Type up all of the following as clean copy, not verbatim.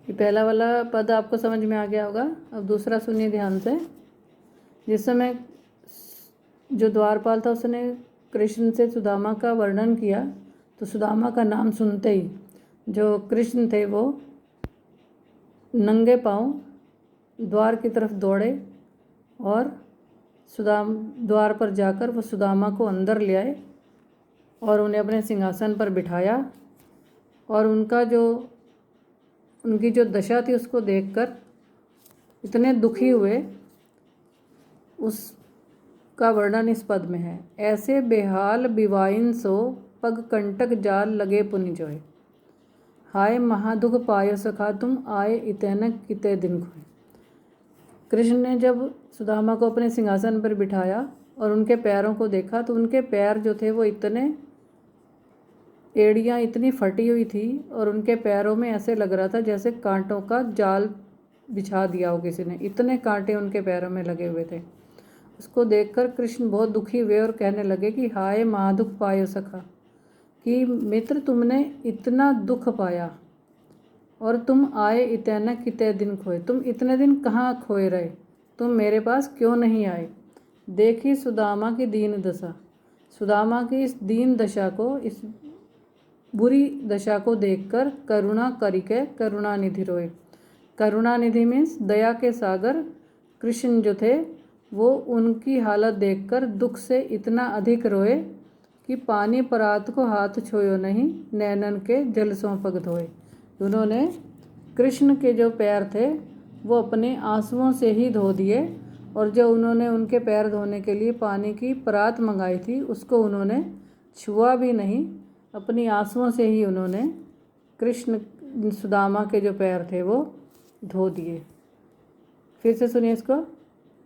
ये पहला वाला पद आपको समझ में आ गया होगा। अब दूसरा सुनिए ध्यान से। जिस समय जो द्वारपाल था उसने कृष्ण से सुदामा का वर्णन किया, तो सुदामा का नाम सुनते ही जो कृष्ण थे वो नंगे पांव द्वार की तरफ दौड़े और द्वार पर जाकर वो सुदामा को अंदर ले आए और उन्हें अपने सिंहासन पर बिठाया। और उनकी जो दशा थी उसको देखकर इतने दुखी हुए, उसका वर्णन इस पद में है। ऐसे बेहाल बिवाइन सो पग कंटक जाल लगे पुनि जोए, हाय महादुख पायो सखा तुम आए इतैनक किते दिन खोए। कृष्ण ने जब सुदामा को अपने सिंहासन पर बिठाया और उनके पैरों को देखा तो उनके पैर जो थे वो एड़ियाँ इतनी फटी हुई थी और उनके पैरों में ऐसे लग रहा था जैसे कांटों का जाल बिछा दिया हो किसी ने, इतने कांटे उनके पैरों में लगे हुए थे। उसको देखकर कृष्ण बहुत दुखी हुए और कहने लगे कि हाय महादुख पायो सखा, कि मित्र तुमने इतना दुख पाया और तुम आए इतने कितने दिन खोए, तुम इतने दिन कहाँ खोए रहे, तुम मेरे पास क्यों नहीं आए। देखी सुदामा की दीन दशा, सुदामा की इस दीन दशा को, इस बुरी दशा को देखकर करुणा करिके करुणानिधि रोए। करुणानिधि मीन्स दया के सागर कृष्ण जो थे वो उनकी हालत देखकर दुख से इतना अधिक रोए कि पानी परात को हाथ छोयो नहीं, नैनन के जल सों पग धोए। उन्होंने कृष्ण के जो पैर थे वो अपने आंसुओं से ही धो दिए और जो उन्होंने उनके पैर धोने के लिए पानी की परात मंगाई थी उसको उन्होंने छुआ भी नहीं, अपनी आंसुओं से ही उन्होंने कृष्ण सुदामा के जो पैर थे वो धो दिए। फिर से सुनिए इसको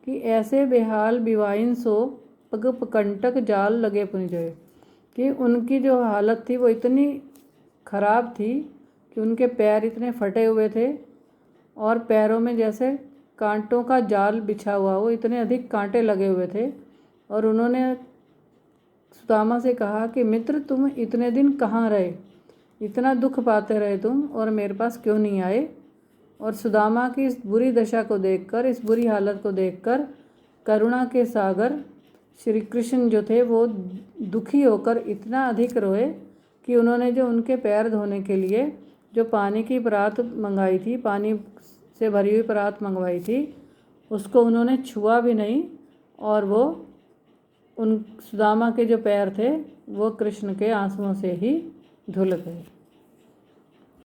कि ऐसे बेहाल बिवाइन सो पग कंटक जाल लगे पुनि जोए, कि उनकी जो हालत थी वो इतनी खराब थी कि उनके पैर इतने फटे हुए थे और पैरों में जैसे कांटों का जाल बिछा हुआ हो, इतने अधिक कांटे लगे हुए थे। और उन्होंने सुदामा से कहा कि मित्र तुम इतने दिन कहाँ रहे, इतना दुख पाते रहे तुम और मेरे पास क्यों नहीं आए। और सुदामा की इस बुरी दशा को देखकर, इस बुरी हालत को देखकर करुणा के सागर श्री कृष्ण जो थे वो दुखी होकर इतना अधिक रोए कि उन्होंने जो उनके पैर धोने के लिए जो पानी की परात मंगाई थी, पानी से भरी हुई परात मंगवाई थी, उसको उन्होंने छुआ भी नहीं और वो उन सुदामा के जो पैर थे वो कृष्ण के आंसुओं से ही धुल गए।